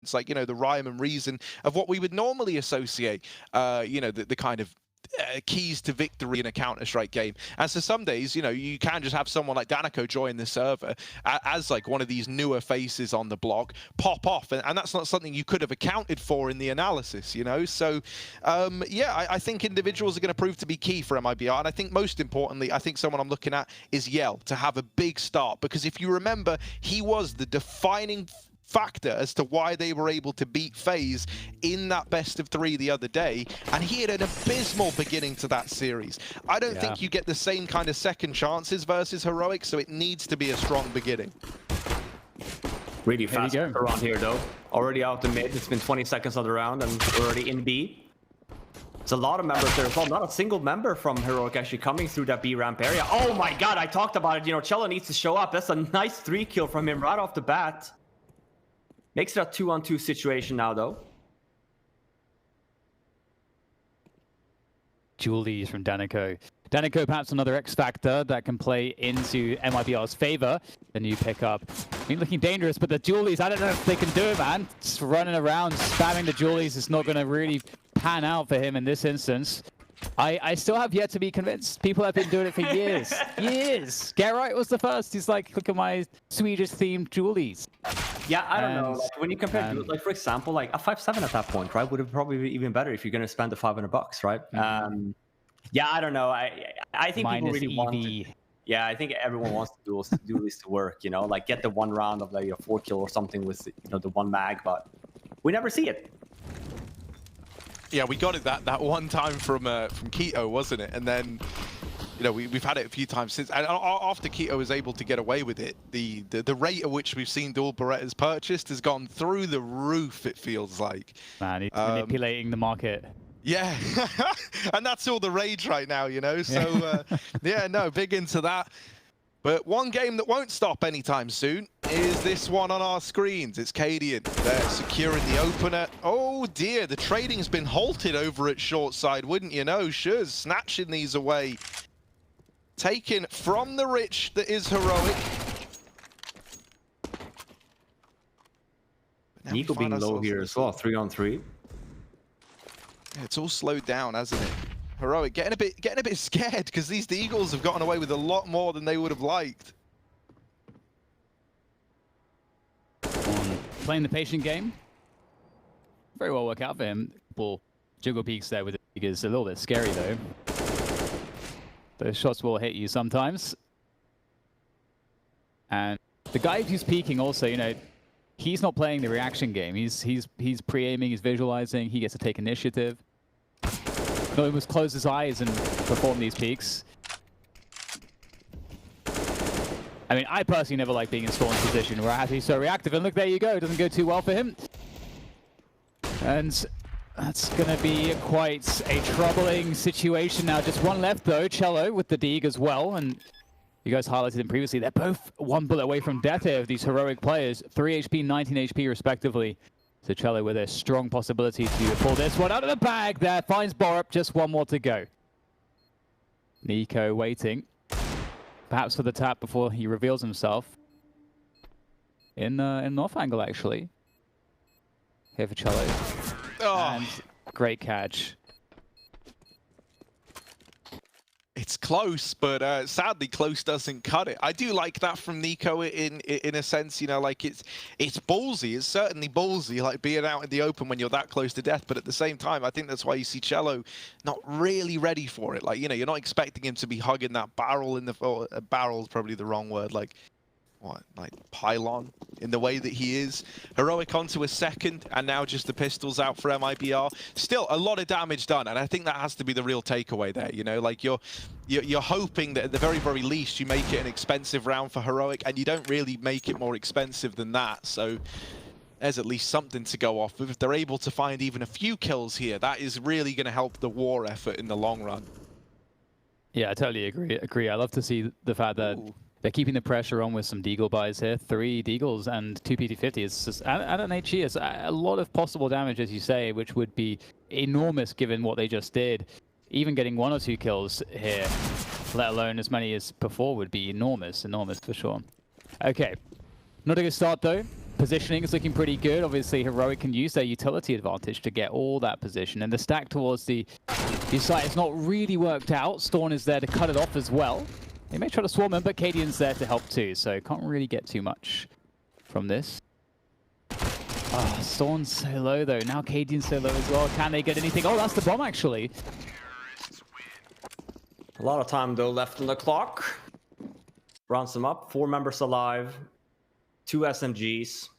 It's like, the rhyme and reason of what we would normally associate, the kind of keys to victory in a Counter-Strike game. And so some days, you can just have someone like Danico join the server as like one of these newer faces on the block, pop off, and that's not something you could have accounted for in the analysis, So, yeah, I think individuals are going to prove to be key for MIBR, and I think most importantly, I think someone I'm looking at is Yell to have a big start, because if you remember, he was the defining factor as to why they were able to beat FaZe in that best of 3 the other day, and he had an abysmal beginning to that series. I don't think you get the same kind of second chances versus Heroic, so it needs to be a strong beginning. Really fast around here though. Already out the mid, it's been 20 seconds of the round and we're already in B. There's a lot of members there as well. Not a single member from Heroic actually coming through that B ramp area. Oh my god, I talked about it. Cello needs to show up. That's a nice 3 kill from him right off the bat. Makes it a 2-on-2 situation now, though. Julies from Danico. Danico, perhaps another X factor that can play into MIBR's favor. The new pickup. Looking dangerous, but the Julies, I don't know if they can do it, man. Just running around, spamming the Julies is not going to really pan out for him in this instance. I still have yet to be convinced. People have been doing it for years. Years! Geralt was the first. He's like, look at my Swedish-themed Julies. Yeah, I don't know. Like, when you compare, like for example, like a 5-7 at that point, right, would have probably been even better if you're going to spend the $500, right? Yeah, I don't know. I think people really want to. Yeah, I think everyone wants to do this to work. Like get the one round of like a 4 kill or something with the one mag, but we never see it. Yeah, we got it that one time from Keto, wasn't it? And then, we've had it a few times since. And after Keto was able to get away with it, the rate at which we've seen dual Berettas purchased has gone through the roof, it feels like. Man, he's manipulating the market. Yeah, and that's all the rage right now, So, yeah, no, big into that. But one game that won't stop anytime soon is this one on our screens. It's Cadian. They're securing the opener. Oh dear, the trading's been halted over at short side, wouldn't you know? Shuz snatching these away. Taken from the rich that is Heroic. Nico being low here as well, 3-on-3. Yeah, it's all slowed down, hasn't it? Heroic getting a bit scared because these Eagles have gotten away with a lot more than they would have liked. Playing the patient game. Very well work out for him. Ball juggle peaks there with the Eagles. A little bit scary though. Those shots will hit you sometimes. And the guy who's peeking also, he's not playing the reaction game. He's pre-aiming, he's visualizing, he gets to take initiative. He must close his eyes and perform these peaks. I mean, I personally never like being in Storm's position where I have to be so reactive. And look, there you go. It doesn't go too well for him. And that's going to be quite a troubling situation now. Just one left, though. Cello with the Deeg as well. And you guys highlighted them previously. They're both one bullet away from death here, these Heroic players. 3 HP, 19 HP, respectively. So Cello with a strong possibility to pull this one out of the bag there. Finds Borup, just one more to go. Nico waiting. Perhaps for the tap before he reveals himself. In North Angle, actually. Here for Cello. Oh. And great catch. It's close, but sadly, close doesn't cut it. I do like that from Nico in a sense, like it's ballsy. It's certainly ballsy, like being out in the open when you're that close to death. But at the same time, I think that's why you see Cello not really ready for it. Like, you're not expecting him to be hugging that barrel in the barrel is probably the wrong word. Like pylon in the way that he is. Heroic onto a second, and now just the pistols out for MIBR. Still a lot of damage done, and I think that has to be the real takeaway there. Like you're hoping that at the very, very least you make it an expensive round for Heroic, and you don't really make it more expensive than that. So there's at least something to go off with. If they're able to find even a few kills here, that is really going to help the war effort in the long run. Yeah, I totally agree. I love to see the fact that they're keeping the pressure on with some Deagle buys here. 3 Deagles and 2 PT50. It's just, and an HE. It's a lot of possible damage, as you say, which would be enormous given what they just did. Even getting 1 or 2 kills here, let alone as many as before, would be enormous for sure. Okay, not a good start though. positioning is looking pretty good. Obviously, Heroic can use their utility advantage to get all that position. And the stack towards the site is not really worked out. Storm is there to cut it off as well. They may try to swarm him, but Cadian's there to help too, so can't really get too much from this. Oh, Storm's so low though. Now Cadian's so low as well. Can they get anything? Oh, that's the bomb actually. A lot of time though left on the clock. Rounds them up. 4 members alive. 2 SMGs.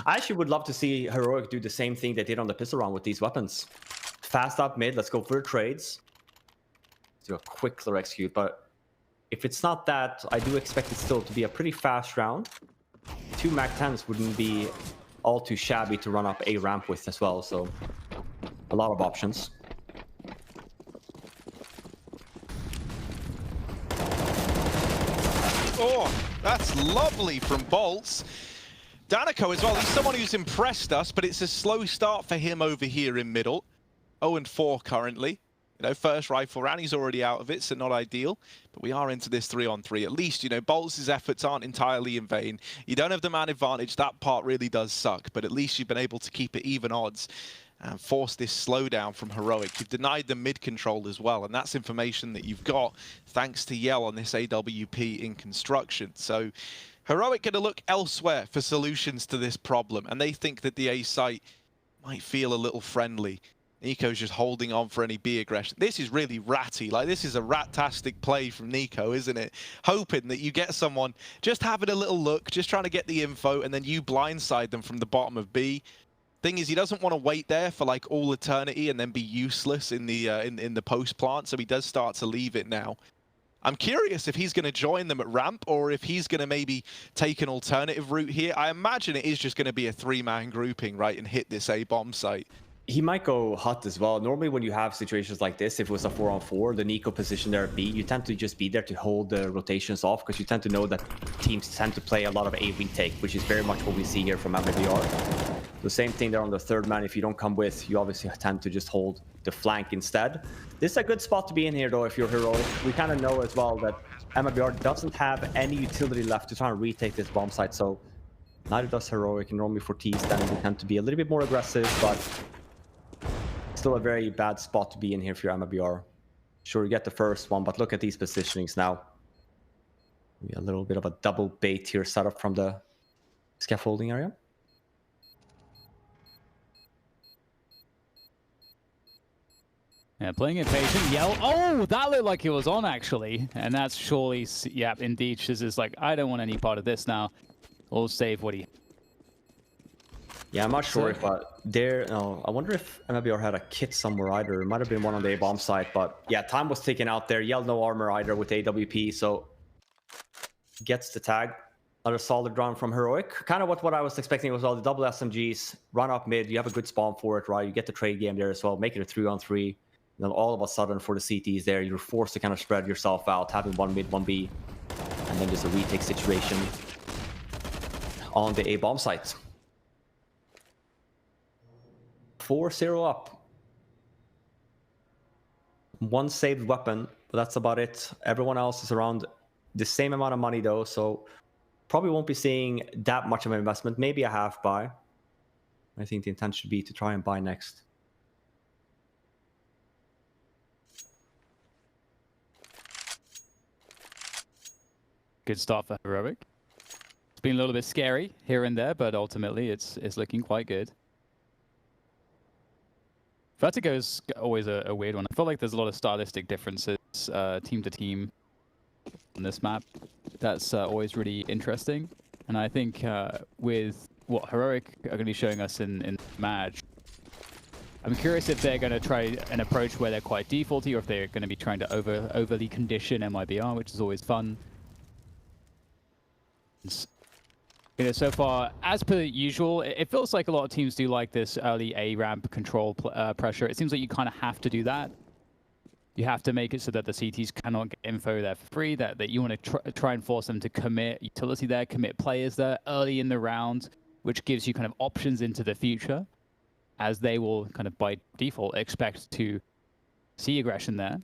I actually would love to see Heroic do the same thing they did on the pistol round with these weapons. Fast up mid. Let's go for the trades. Let's do a quick clear execute, but if it's not that, I do expect it still to be a pretty fast round. 2 MAC-10s wouldn't be all too shabby to run up a ramp with as well, so a lot of options. Oh, that's lovely from Bolts. Danico as well, he's someone who's impressed us, but it's a slow start for him over here in middle. 0-4 currently. You know, first rifle round, he's already out of it, so not ideal. But we are into this 3-on-3. At least, you know, Bolts' efforts aren't entirely in vain. You don't have the man advantage. That part really does suck. But at least you've been able to keep it even odds and force this slowdown from Heroic. You've denied the mid control as well. And that's information that you've got thanks to Yell on this AWP in construction. So Heroic going to look elsewhere for solutions to this problem. And they think that the A site might feel a little friendly. Nico's just holding on for any B aggression. This is really ratty. Like, this is a rat-tastic play from Nico, isn't it? Hoping that you get someone just having a little look, just trying to get the info, and then you blindside them from the bottom of B. Thing is, he doesn't want to wait there for like all eternity and then be useless in the in the post plant, so he does start to leave it now. I'm curious if he's going to join them at ramp or if he's going to maybe take an alternative route here. I imagine it is just going to be a 3-man grouping, right, and hit this A bomb site. He might go hut as well. Normally when you have situations like this, if it was a 4-on-4, the Nico position there at B, you tend to just be there to hold the rotations off because you tend to know that teams tend to play a lot of A retake, which is very much what we see here from MIBR. The same thing there on the 3rd man. If you don't come with, you obviously tend to just hold the flank instead. This is a good spot to be in here though if you're Heroic. We kind of know as well that MIBR doesn't have any utility left to try and retake this bomb site, so neither does Heroic. And normally for T's then we tend to be a little bit more aggressive, but still a very bad spot to be in here for your MIBR. Sure, you get the first one, but look at these positionings now. Maybe a little bit of a double bait here set up from the scaffolding area. Yeah, playing it patient. Yell. Oh, that looked like it was on actually. And that's surely, yeah, indeed. Shiz is like, I don't want any part of this now. We'll save what he... Yeah, I'm not sure if there. No, I wonder if MIBR had a kit somewhere either. It might have been one on the A bomb site, but yeah, time was taken out there. Yell no armor either with AWP, so gets the tag. Another solid round from Heroic. Kind of what I was expecting as well. The double SMGs run up mid. You have a good spawn for it, right? You get the trade game there as well. Make it a 3-on-3. And then all of a sudden for the CTs there, you're forced to kind of spread yourself out, having 1 mid, 1 B, and then just a retake situation on the A bomb site. 4-0 up. 1 saved weapon, but that's about it. Everyone else is around the same amount of money though, so probably won't be seeing that much of an investment. Maybe a half buy. I think the intent should be to try and buy next. Good start for Heroic. It's been a little bit scary here and there, but ultimately it's looking quite good. Vertigo is always a weird one. I feel like there's a lot of stylistic differences team to team on this map. That's always really interesting. And I think with what Heroic are going to be showing us in match, I'm curious if they're going to try an approach where they're quite defaulty or if they're going to be trying to overly condition MIBR, which is always fun. You know, so far, as per usual, it feels like a lot of teams do like this early A ramp control pressure. It seems like you kind of have to do that. You have to make it so that the CTs cannot get info there for free, that you want to try and force them to commit utility there, commit players there early in the round, which gives you kind of options into the future, as they will kind of by default expect to see aggression there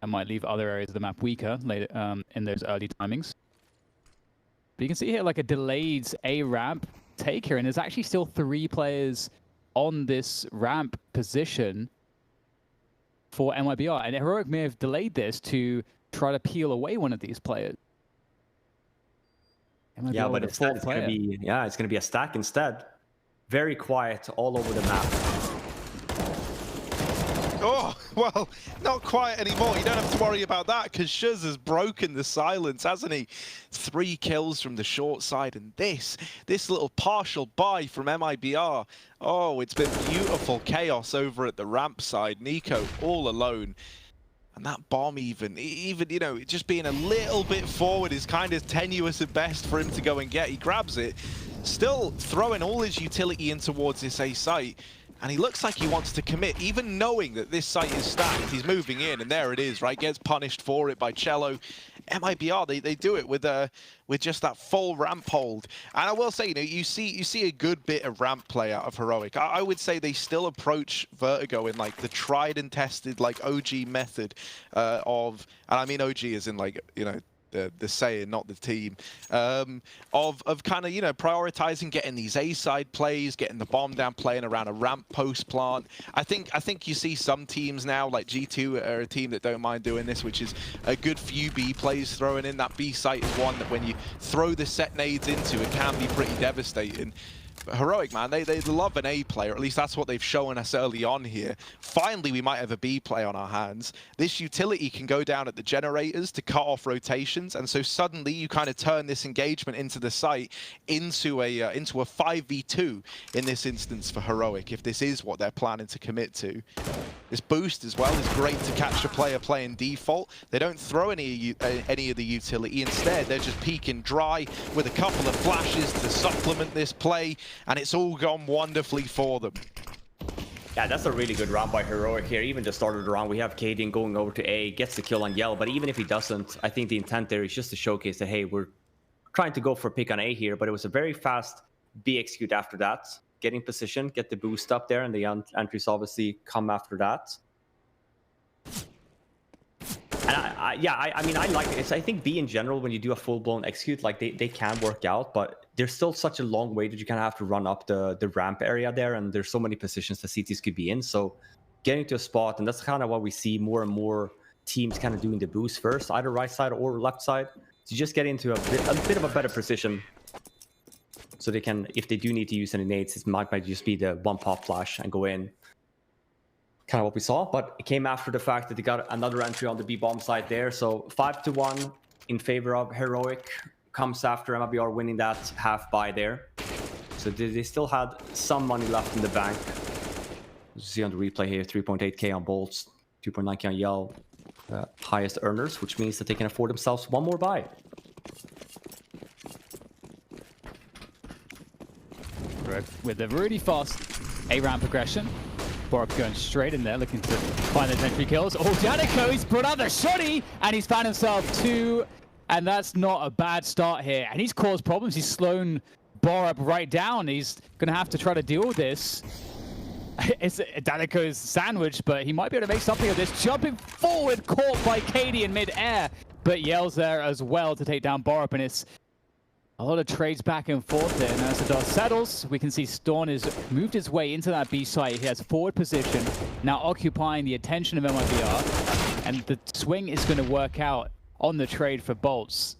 and might leave other areas of the map weaker later in those early timings. But you can see here like a delayed A ramp take here. And there's actually still 3 players on this ramp position for MIBR. And Heroic may have delayed this to try to peel away one of these players. MIBR yeah, but instead it's gonna be it's gonna be a stack instead. Very quiet all over the map. Oh, well, not quite anymore. You don't have to worry about that because Shuz has broken the silence, hasn't he? 3 kills from the short side, and this little partial buy from MIBR. Oh, it's been beautiful chaos over at the ramp side. Nico all alone. And that bomb even, you know, just being a little bit forward is kind of tenuous at best for him to go and get. He grabs it, still throwing all his utility in towards this A site. And he looks like he wants to commit, even knowing that this site is stacked. He's moving in, and there it is, right? Gets punished for it by Cello. MIBR, they do it with just that full ramp hold. And I will say, you know, you see a good bit of ramp play out of Heroic. I would say they still approach Vertigo in like the tried and tested like OG method of, and I mean OG as in like, you know, the saying, not the team, of kind of, you know, prioritizing getting these A-side plays, getting the bomb down, playing around a ramp post plant. I think you see some teams now, like G2 are a team that don't mind doing this, which is a good few B plays throwing in. That B site is one that when you throw the set nades into, it can be pretty devastating. But Heroic, man, they love an A player. At least that's what they've shown us early on here. Finally, we might have a B play on our hands. This utility can go down at the generators to cut off rotations, and so suddenly you kind of turn this engagement into the site into a 5v2 in this instance for Heroic, if this is what they're planning to commit to. This boost as well is great to catch a player playing default. They don't throw any of the utility. Instead, they're just peeking dry with a couple of flashes to supplement this play, and it's all gone wonderfully for them. Yeah, that's a really good round by Heroic here. Even just started the round, we have Cadian going over to A, gets the kill on Yell, but even if he doesn't, I think the intent there is just to showcase that, hey, we're trying to go for a pick on A here, but it was a very fast B execute after that. Getting position, get the boost up there, and the entries obviously come after that. And I mean, I like it. I think B in general, when you do a full-blown execute, like they can work out, but there's still such a long way that you kind of have to run up the ramp area there, and there's so many positions that CTs could be in. So getting to a spot, and that's kind of what we see more and more teams kind of doing the boost first, either right side or left side, to just get into a bit of a better position. So they can, if they do need to use any nades, it might just be the one pop flash and go in. Kind of what we saw, but it came after the fact that they got another entry on the B bomb side there. So 5-1 in favor of Heroic comes after MIBR winning that half buy there. So they still had some money left in the bank. You see on the replay here, 3.8k on Bolts, 2.9k on Yell, highest earners, which means that they can afford themselves one more buy. With a really fast A-round progression. Borup going straight in there, looking to find those entry kills. Oh, Danico, he's put out the shotty, and he's found himself 2, and that's not a bad start here. And he's caused problems. He's slowed Borup right down. He's going to have to try to deal with this. It's Danico's sandwich, but he might be able to make something of this. Jumping forward, caught by Katie in mid-air, but Yell's there as well to take down Borup, and it's a lot of trades back and forth there. And as the dust settles, we can see Storm has moved his way into that B site. He has forward position, now occupying the attention of MIBR. And the swing is going to work out on the trade for Bolts.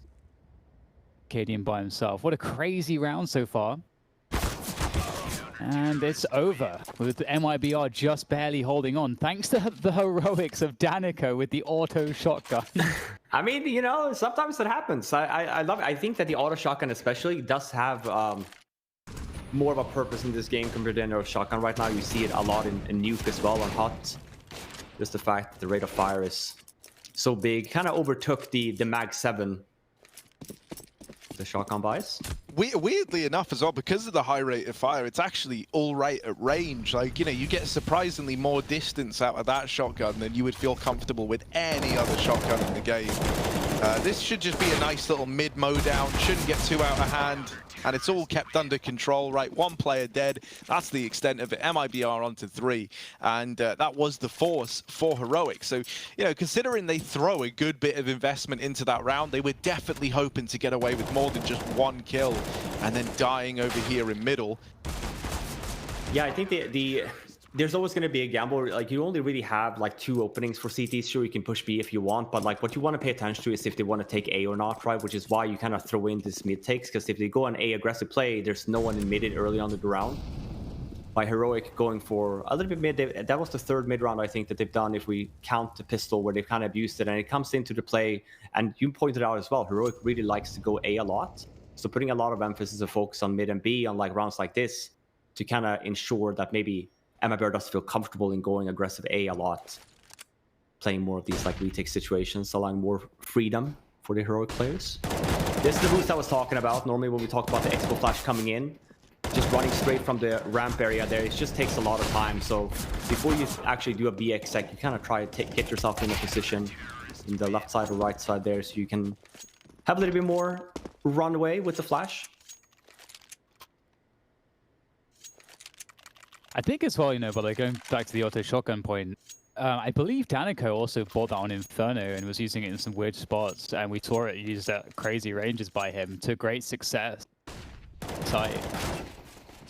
Cadian by himself. What a crazy round so far. And it's over with MIBR just barely holding on, thanks to the heroics of Danico with the auto shotgun. I mean, you know, sometimes it happens. I love it. I think that the auto shotgun especially does have more of a purpose in this game compared to any other shotgun right now. You see it a lot in Nuke as well on Hot. Just the fact that the rate of fire is so big. Kind of overtook the Mag 7. The shotgun buys. Weirdly enough as well, because of the high rate of fire, it's actually all right at range. Like, you know, you get surprisingly more distance out of that shotgun than you would feel comfortable with any other shotgun in the game. This should just be a nice little mid-mow down, shouldn't get too out of hand, and it's all kept under control, right? One player dead, that's the extent of it. MIBR onto 3, and that was the force for Heroic. So, you know, considering they throw a good bit of investment into that round, they were definitely hoping to get away with more than just 1 kill, and then dying over here in middle. Yeah, I think there's always going to be a gamble. Like, you only really have like 2 openings for CT. Sure, you can push B if you want, but like what you want to pay attention to is if they want to take A or not, right? Which is why you kind of throw in this mid takes, because if they go on A aggressive play, there's no one in mid early on the round. By Heroic going for a little bit mid, that was the 3rd mid round I think that they've done if we count the pistol, where they've kind of abused it, and it comes into the play. And you pointed out as well, Heroic really likes to go A a lot, so putting a lot of emphasis and focus on mid and B on like rounds like this to kind of ensure that maybe MIBR does feel comfortable in going aggressive A a lot, playing more of these like retake situations, allowing more freedom for the Heroic players. This is the boost I was talking about. Normally when we talk about the Expo Flash coming in, just running straight from the ramp area there, it just takes a lot of time. So before you actually do a B exec, you kind of try to get yourself in a position in the left side or right side there, so you can have a little bit more runway with the flash. I think as well, you know, but like going back to the auto shotgun point, I believe Danico also bought that on Inferno and was using it in some weird spots, and we saw it used at crazy ranges by him to great success.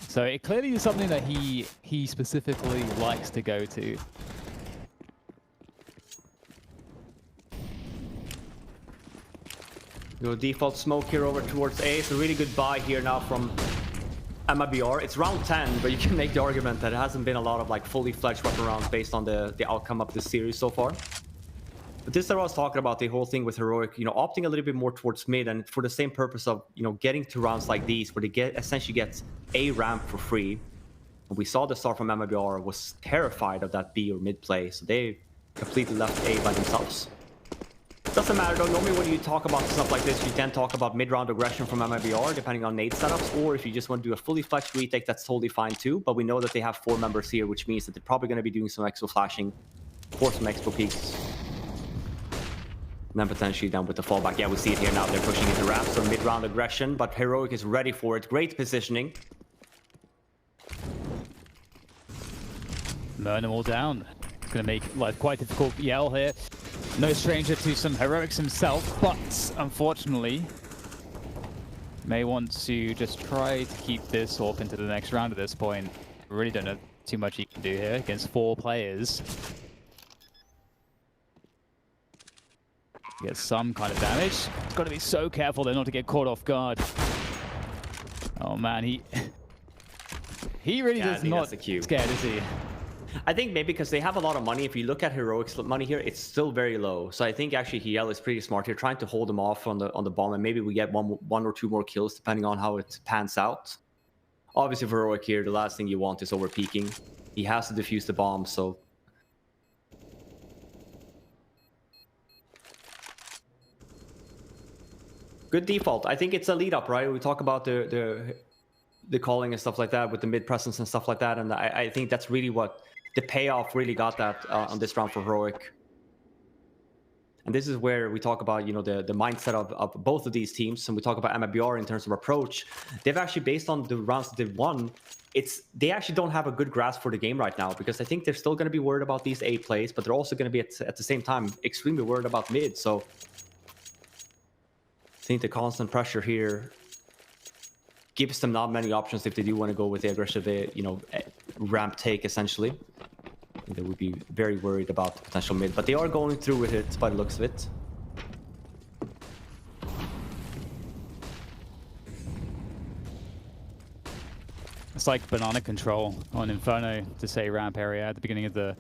So it clearly is something that he specifically likes to go to. Your default smoke here over towards A. It's a really good buy here now from MIBR. It's round 10, but you can make the argument that it hasn't been a lot of like fully fledged weapon rounds based on the outcome of this series so far. But this is what I was talking about, the whole thing with Heroic, you know, opting a little bit more towards mid, and for the same purpose of, you know, getting to rounds like these where they essentially get a ramp for free. And we saw the start from MIBR was terrified of that B or mid play, so they completely left A by themselves. Doesn't matter though, normally when you talk about stuff like this, you can talk about mid-round aggression from MIBR, depending on nade setups, or if you just want to do a fully flexed retake, that's totally fine too. But we know that they have 4 members here, which means that they're probably going to be doing some expo flashing for some expo peaks. And then potentially down with the fallback. Yeah, we see it here now, they're pushing into ramp, so mid-round aggression, but Heroic is ready for it. Great positioning. Burn them all down. It's going to make life quite difficult. Yell here. No stranger to some heroics himself, but unfortunately may want to just try to keep this off into the next round at this point. Really don't know too much he can do here against 4 players. Get some kind of damage. He's got to be so careful though not to get caught off guard. Oh man, he really does not scared, is he? I think maybe because they have a lot of money. If you look at Heroic's money here, it's still very low. So I think actually Hiel is pretty smart here, trying to hold them off on the bomb, and maybe we get one or two more kills depending on how it pans out. Obviously for Heroic here, the last thing you want is over peeking. He has to defuse the bomb, so good default. I think it's a lead up, right? We talk about the calling and stuff like that with the mid presence and stuff like that, and I think that's really what the payoff really got that on this round for Heroic. And this is where we talk about, you know, the mindset of both of these teams, and we talk about MIBR in terms of approach. They've actually, based on the rounds that they've won, they actually don't have a good grasp for the game right now, because I think they're still going to be worried about these A plays, but they're also going to be at the same time extremely worried about mid. So I think the constant pressure here gives them not many options if they do want to go with the aggressive, you know, ramp take essentially. They would be very worried about the potential mid, but they are going through with it by the looks of it. It's like banana control on Inferno to say ramp area at the beginning of the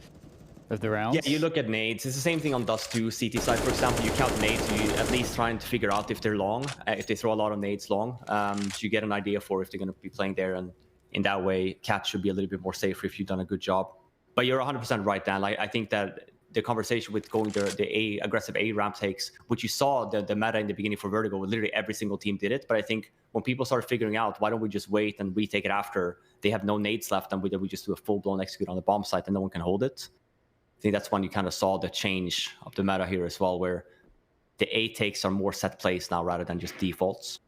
round. Yeah, you look at nades. It's the same thing on Dust 2, CT side, for example. You count nades, you at least trying to figure out if they're long, if they throw a lot of nades long. So you get an idea for if they're going to be playing there, and in that way, Cat should be a little bit more safer if you've done a good job. But you're 100% right, Dan. Like, I think that the conversation with going the aggressive A ramp takes, which you saw the meta in the beginning for Vertigo, literally every single team did it. But I think when people start figuring out, why don't we just wait and retake it after they have no nades left, and we just do a full-blown execute on the bomb site and no one can hold it. I think that's when you kind of saw the change of the meta here as well, where the A takes are more set plays now rather than just defaults.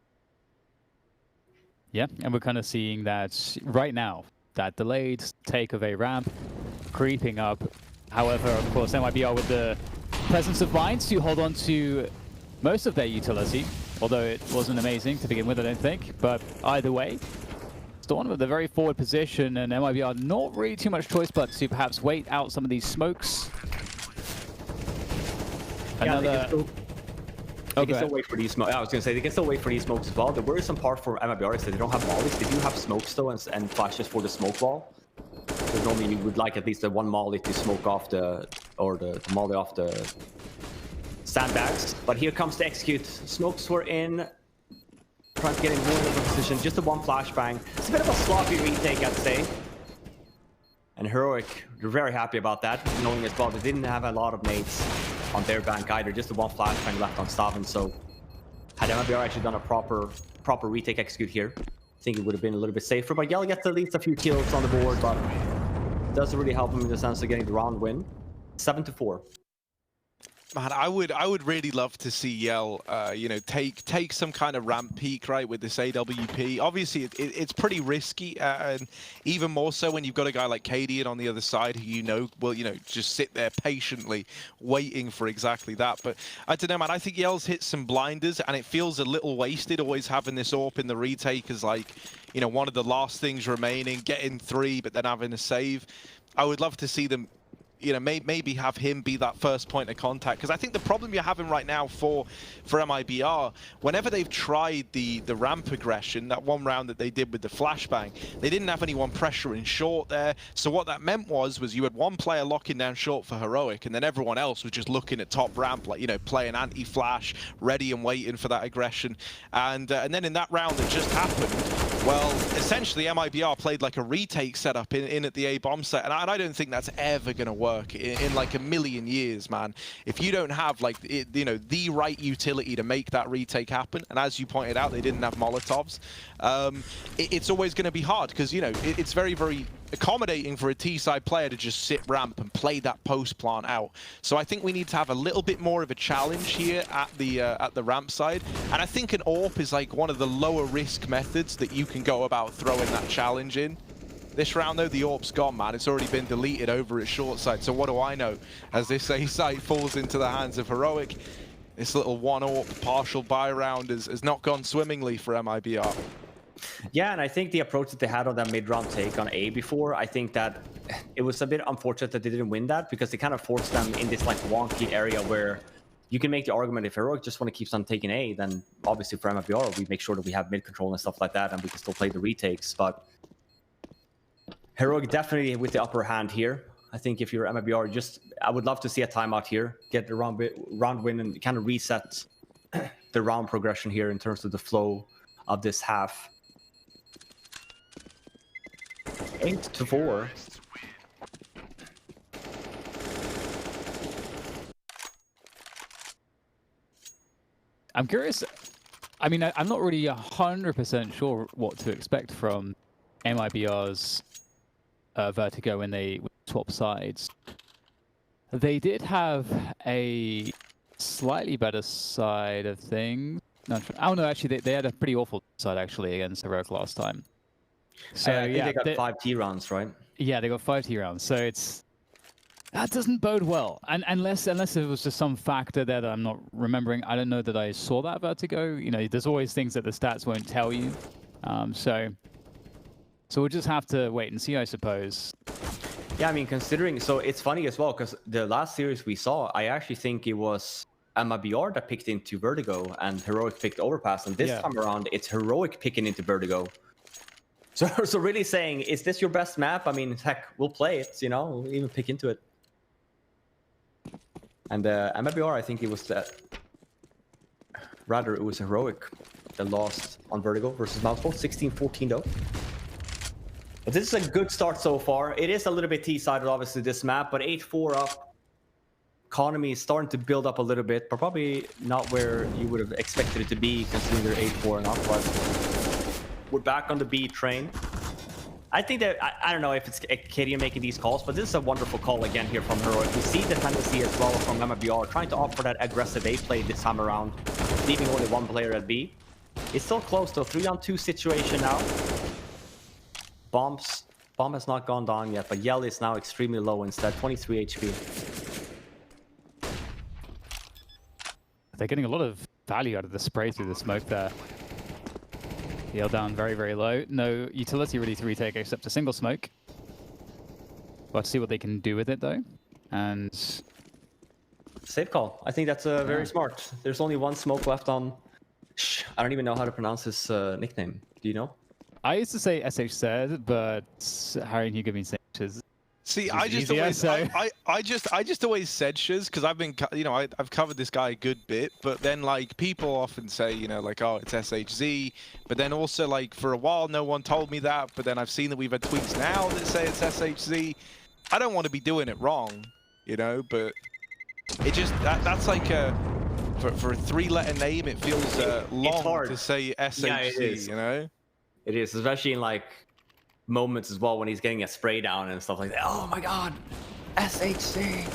Yeah, and we're kind of seeing that right now, that delayed take of a ramp creeping up. However, of course, MIBR with the presence of mind to hold on to most of their utility, although it wasn't amazing to begin with, I don't think. But either way, Storm with a very forward position, and MIBR not really too much choice but to perhaps wait out some of these smokes. They can still wait for these smokes. I was going to say, they can still wait for these smokes as well. The worrisome part for MIBR is that they don't have mollies. They do have smokes though, and flashes for the smoke wall. So normally you would like at least the one molly to smoke off the molly off the sandbags. But here comes the execute. Smokes were in. Trying to get in more of a position. Just the one flashbang. It's a bit of a sloppy retake, I'd say. And Heroic, they're very happy about that, knowing as well they didn't have a lot of nades on their bank either. Just the one flashbang left on Stavin. So had MIBR actually done a proper retake execute here, I think it would have been a little bit safer. But Yell gets at least a few kills on the board, but it doesn't really help him in the sense of getting the round win. 7-4. Man, I would really love to see Yell, you know, take some kind of ramp peak, right, with this AWP. Obviously, it's pretty risky, and even more so when you've got a guy like Cadian on the other side who will, just sit there patiently waiting for exactly that. But I don't know, man. I think Yell's hit some blinders, and it feels a little wasted always having this AWP in the retake as like, one of the last things remaining, getting 3, but then having a save. I would love to see them, maybe have him be that first point of contact, because I think the problem you're having right now for MIBR, whenever they've tried the ramp aggression, that one round that they did with the flashbang, they didn't have anyone pressuring short there. So what that meant was you had one player locking down short for Heroic, and then everyone else was just looking at top ramp, like playing anti-flash, ready and waiting for that aggression. And then in that round that just happened, well, essentially MIBR played like a retake setup in at the A bomb set, and I don't think that's ever going to work in like a million years, man. If you don't have like the right utility to make that retake happen, and as you pointed out, they didn't have Molotovs, it's always going to be hard, because it's very, very accommodating for a T-side player to just sit ramp and play that post plant out. So I think we need to have a little bit more of a challenge here at the ramp side, and I think an AWP is like one of the lower risk methods that you can go about throwing that challenge in. This round though, the AWP's gone, man. It's already been deleted over at short side, so what do I know? As this A site falls into the hands of Heroic, this little one AWP partial buy round has not gone swimmingly for MIBR. Yeah, and I think the approach that they had on that mid-round take on A before, I think that it was a bit unfortunate that they didn't win that, because they kind of forced them in this like wonky area where you can make the argument if Heroic just want to keep on taking A, then obviously for MIBR we make sure that we have mid control and stuff like that, and we can still play the retakes. But Heroic definitely with the upper hand here. I think if you're MIBR, I would love to see a timeout here, get the round win, and kind of reset the round progression here in terms of the flow of this half. 8-4. I'm curious. I mean, I'm not really 100% sure what to expect from MIBR's Vertigo when they swap sides. They did have a slightly better side of things. Oh no, actually they had a pretty awful side actually against Heroic last time. So I think they got 5 T rounds, right? Yeah, they got 5 T rounds. So that doesn't bode well. And unless it was just some factor there that I'm not remembering. I don't know that I saw that Vertigo. There's always things that the stats won't tell you. So we'll just have to wait and see, I suppose. Yeah, I mean, considering, so it's funny as well, because the last series we saw, I actually think it was MIBR that picked into Vertigo and Heroic picked Overpass, and this time around it's Heroic picking into Vertigo. So really saying, is this your best map? I mean, heck, we'll play it, we'll even pick into it. And MIBR, I think it was that, rather it was Heroic that lost on Vertigo versus Mouthful, 16-14 though. But this is a good start so far. It is a little bit T-sided, obviously, this map, but 8-4 up. Economy is starting to build up a little bit, but probably not where you would have expected it to be, considering they're 8-4 and up. But we're back on the B train. I think that, I don't know if it's Kadian making these calls, but this is a wonderful call again here from Heroic. We see the tendency as well from MIBR, trying to opt for that aggressive A play this time around, leaving only one player at B. It's still close to a 3-on-2 situation now. Bomb has not gone down yet, but Yell is now extremely low instead, 23 HP. They're getting a lot of value out of the spray through the smoke there. Yell down very, very low. No utility really to retake except a single smoke. We'll have to see what they can do with it though. And safe call. I think that's very smart. There's only one smoke left on. I don't even know how to pronounce his nickname. Do you know? I used to say SHZ, but Harry and Hugo been saying Shiz. See, I just easier, always, so. I just always said Shiz because I've been, you know, I've covered this guy a good bit, but then like people often say, you know, like, oh, it's SHZ, but then also like for a while no one told me that, but then I've seen that we've had tweets now that say it's SHZ. I don't want to be doing it wrong, you know, but it just that's like a for a 3-letter name, it feels long to say SHZ, yeah, it is. You know. It is, especially in like moments as well when he's getting a spray down and stuff like that. Oh my god, SHC.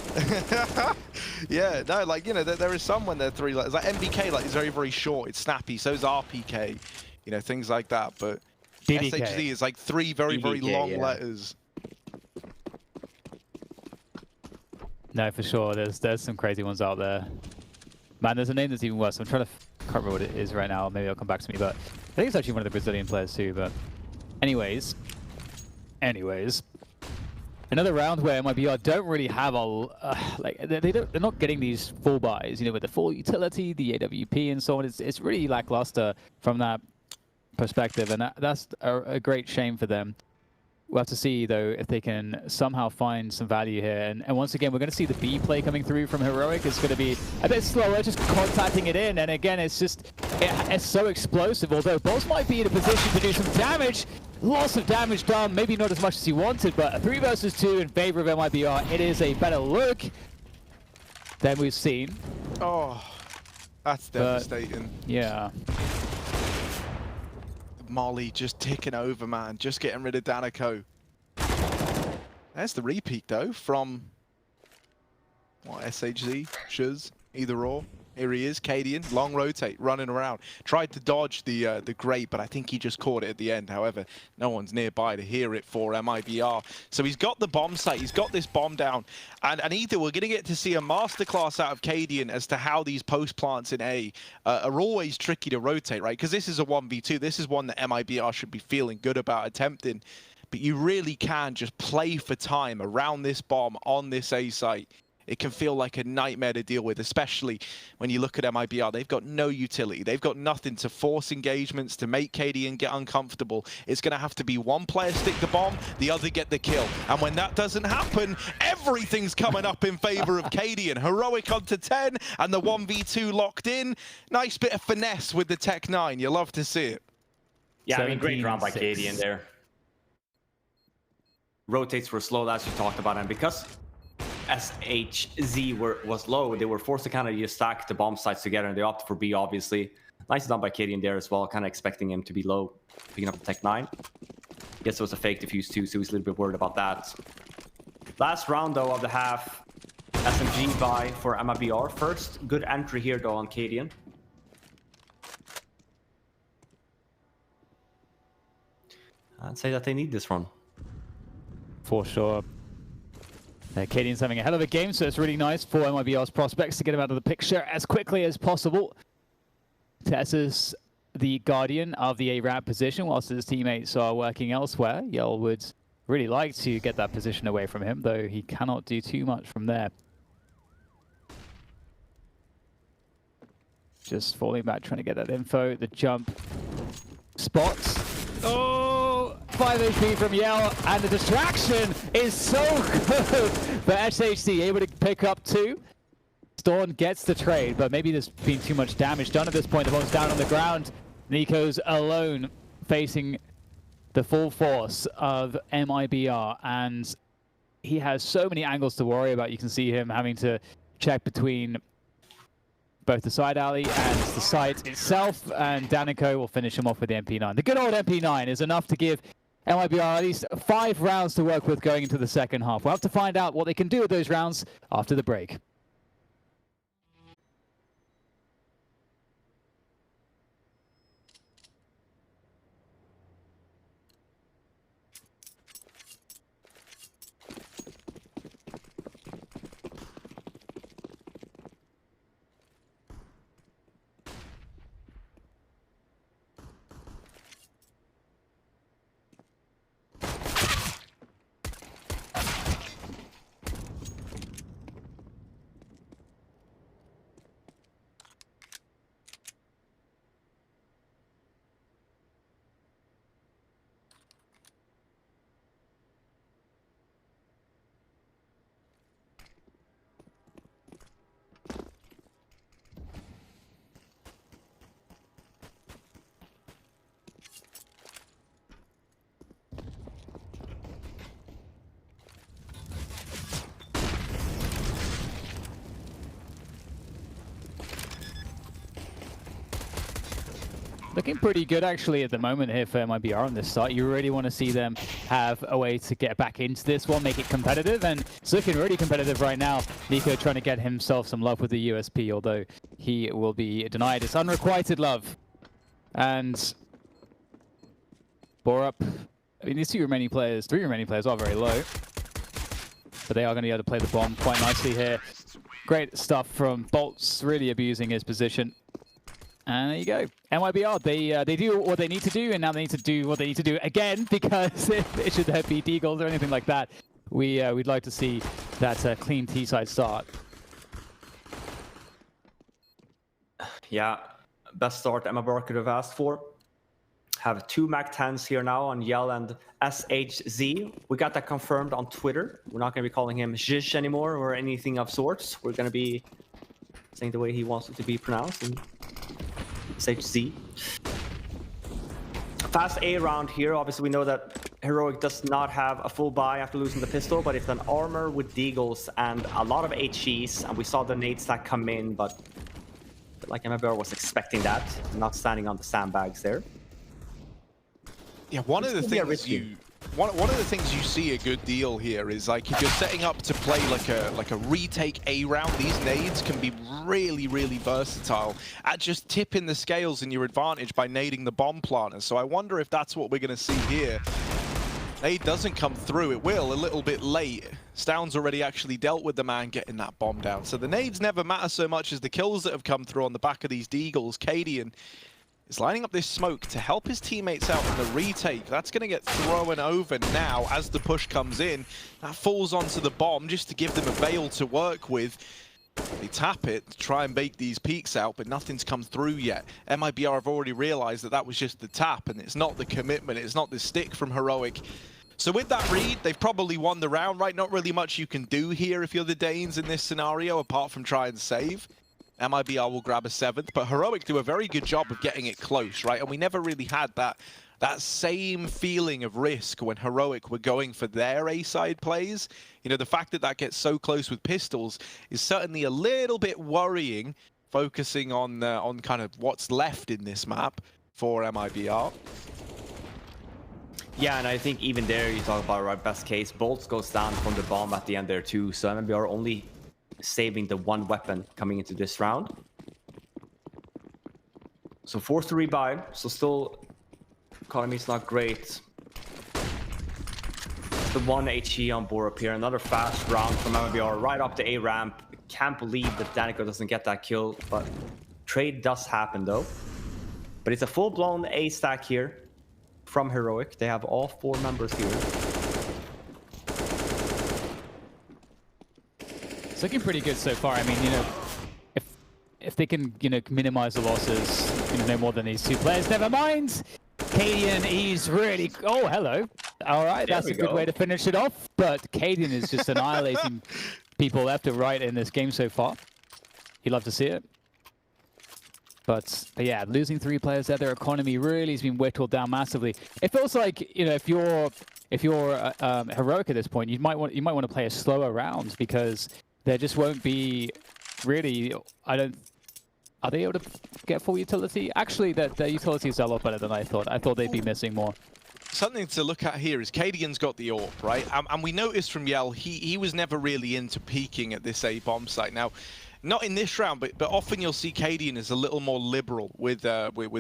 Yeah, no, like, you know, there is some when they're 3 letters. Like MBK, like, it's very, very short. It's snappy. So is RPK, you know, things like that. But DDK. SHZ is like 3 very, very long letters. No, for sure. There's some crazy ones out there. Man, there's a name that's even worse. I'm trying to can't remember what it is right now. Maybe it'll come back to me. But I think it's actually one of the Brazilian players too. But anyways, another round where MIBR don't really have a like they're not getting these full buys, you know, with the full utility, the AWP and so on. It's really lackluster from that perspective, and that's a great shame for them. We'll have to see though if they can somehow find some value here, and once again we're going to see the B play coming through from Heroic. It's going to be a bit slower, just contacting it in, and again it's just it's so explosive. Although Boss might be in a position to do some damage. Lots of damage done, maybe not as much as he wanted, but a 3 versus 2 in favor of MIBR. It is a better look than we've seen. Oh, that's devastating. Yeah. Molly just ticking over, man. Just getting rid of Danico. There's the repeat, though, from what, SHZ, Shuz, either or. Here he is, Cadian, long rotate, running around. Tried to dodge the grate, but I think he just caught it at the end. However, no one's nearby to hear it for MIBR. So he's got the bomb site, he's got this bomb down. And either we're going to get to see a masterclass out of Cadian as to how these post plants in A are always tricky to rotate, right? Because this is a 1v2. This is one that MIBR should be feeling good about attempting. But you really can just play for time around this bomb on this A site. It can feel like a nightmare to deal with, especially when you look at MIBR. They've got no utility. They've got nothing to force engagements, to make Cadian get uncomfortable. It's going to have to be one player stick the bomb, the other get the kill. And when that doesn't happen, everything's coming up in favor of Cadian. Heroic onto 10, and the 1v2 locked in. Nice bit of finesse with the Tech 9. You love to see it. Yeah, I mean, great round by Cadian there. Rotates were slow, as you talked about, and because SHZ was low, they were forced to kind of just stack the bomb sites together, and they opted for B, obviously. Nice done by Cadian there as well, kind of expecting him to be low, picking up the Tech 9. Guess it was a fake defuse too, so he's a little bit worried about that. Last round, though, of the half, SMG buy for MIBR. First good entry here, though, on Cadian. I'd say that they need this run. For sure. Cadian's having a hell of a game, so it's really nice for MIBR's prospects to get him out of the picture as quickly as possible. Tessa's the guardian of the A-ramp position, whilst his teammates are working elsewhere. Yell would really like to get that position away from him, though he cannot do too much from there. Just falling back, trying to get that info. The jump spots. Oh, 5 HP from Yell, and the distraction is so good for SHC, able to pick up 2. Storm gets the trade, but maybe there's been too much damage done at this point. The bomb's down on the ground. Nico's alone, facing the full force of MIBR, and he has so many angles to worry about. You can see him having to check between both the side alley and the site itself, and Danico will finish him off with the MP9. The good old MP9 is enough to give MIBR at least 5 rounds to work with going into the second half. We'll have to find out what they can do with those rounds after the break. Looking pretty good actually at the moment here for MIBR on this start. You really want to see them have a way to get back into this one, make it competitive, and it's looking really competitive right now. Nico trying to get himself some love with the USP, although he will be denied. It's unrequited love. And Borup, I mean, these three remaining players are very low, but they are going to be able to play the bomb quite nicely here. Great stuff from Boltz, really abusing his position. And there you go. MIBR, they do what they need to do, and now they need to do what they need to do again, because it should there be deagles or anything like that, we'd like to see that clean T-side start. Yeah, best start MIBR could have asked for. Have 2 MAC-10s here now on Yell and SHZ. We got that confirmed on Twitter. We're not going to be calling him Zhish anymore or anything of sorts. We're going to be saying the way he wants it to be pronounced. And SHZ. Fast A round here. Obviously, we know that Heroic does not have a full buy after losing the pistol, but it's an armor with deagles and a lot of HEs, and we saw the nade stack come in, but like MIBR was expecting that, not standing on the sandbags there. Yeah, one of the things you see a good deal here is, like, if you're setting up to play like a retake A round, these nades can be really, really versatile at just tipping the scales in your advantage by nading the bomb planter. So I wonder if that's what we're going to see here. Nade doesn't come through. It will a little bit late. Stound's already actually dealt with the man getting that bomb down. So the nades never matter so much as the kills that have come through on the back of these deagles. Cadian is lining up this smoke to help his teammates out in the retake. That's going to get thrown over now as the push comes in. That falls onto the bomb just to give them a veil to work with. They tap it to try and bake these peaks out, but nothing's come through yet. MIBR have already realized that that was just the tap, and it's not the commitment, it's not the stick from Heroic. So with that read, they've probably won the round, right? Not really much you can do here if you're the Danes in this scenario, apart from try and save. MIBR will grab a 7th, but Heroic do a very good job of getting it close, right? And we never really had that same feeling of risk when Heroic were going for their A-side plays. You know, the fact that that gets so close with pistols is certainly a little bit worrying, focusing on kind of what's left in this map for MIBR. Yeah, and I think even there, you talk about, right, best case, Boltz goes down from the bomb at the end there too, so MIBR only saving the 1 weapon coming into this round. So forced to rebuy, so still economy's not great. The 1 HE on board up here, another fast round from MIBR right up the A ramp. Can't believe that Danica doesn't get that kill, but trade does happen though. But it's a full-blown A stack here from Heroic. They have all 4 members here. It's looking pretty good so far. I mean, you know, if they can, you know, minimize the losses, you know, no more than these 2 players. Never mind. Cadian, he's really... Oh, hello. All right, that's a good way to finish it off. But Cadian is just annihilating people left and right in this game so far. You'd love to see it. But yeah, losing 3 players there, their economy really has been whittled down massively. It feels like, you know, if you're Heroic at this point, you might want to play a slower round, because there just won't be really. Are they able to get full utility? Actually, their utility is a lot better than I thought. I thought they'd be missing more. something to look at here is Cadian's got the AWP, right? And we noticed from Yell, he was never really into peeking at this A bomb site. Now, not in this round, but often you'll see Cadian is a little more liberal with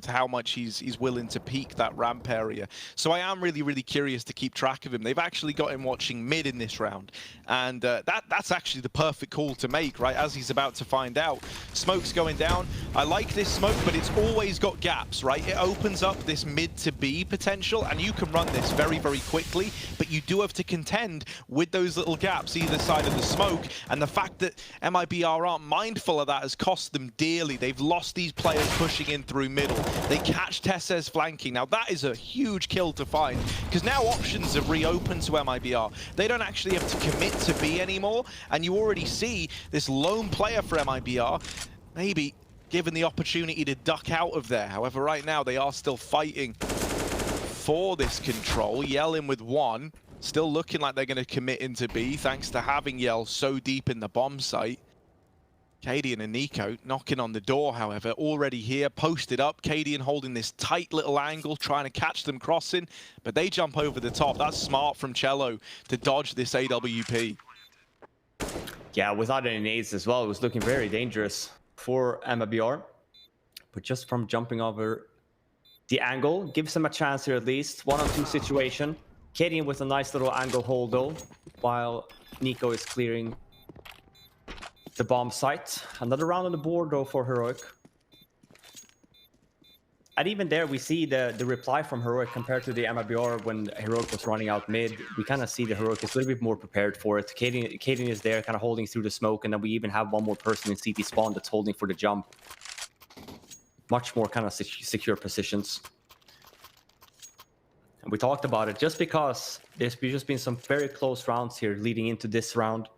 how much he's willing to peek that ramp area. So I am really curious to keep track of him. They've actually got him watching mid in this round, and that's actually the perfect call to make, right? As he's about to find out, smoke's going down. I like this smoke, but it's always got gaps, right? It opens up this mid to B potential, and you can run this very quickly, but you do have to contend with those little gaps either side of the smoke, and the fact that MIBR aren't mindful of that has cost them dearly. They've lost these players pushing in through middle. They catch Tessez flanking. Now that is a huge kill to find, because now options have reopened to MIBR. They don't actually have to commit to B anymore, and you already see this lone player for MIBR maybe given the opportunity to duck out of there. However, right now they are still fighting for this control. Yell in with one, still looking like they're going to commit into B thanks to having Yell so deep in the bomb site. Cadian and Nico knocking on the door, however, already here, posted up. Cadian holding this tight little angle, trying to catch them crossing, but they jump over the top. That's smart from Cello to dodge this AWP. Yeah, without any nades as well, it was looking very dangerous for MIBR. But just from jumping over the angle, gives them a chance here at least. 1-on-2 situation. Cadian with a nice little angle hold though, while Nico is clearing the bomb site. Another round on the board though for Heroic. And even there we see the reply from Heroic compared to the MIBR when Heroic was running out mid. We kind of see the Heroic is a little bit more prepared for it. Cadian is there kind of holding through the smoke, and then we even have one more person in CT spawn that's holding for the jump. Much more kind of secure positions. And we talked about it, just because there's just been some very close rounds here leading into this round.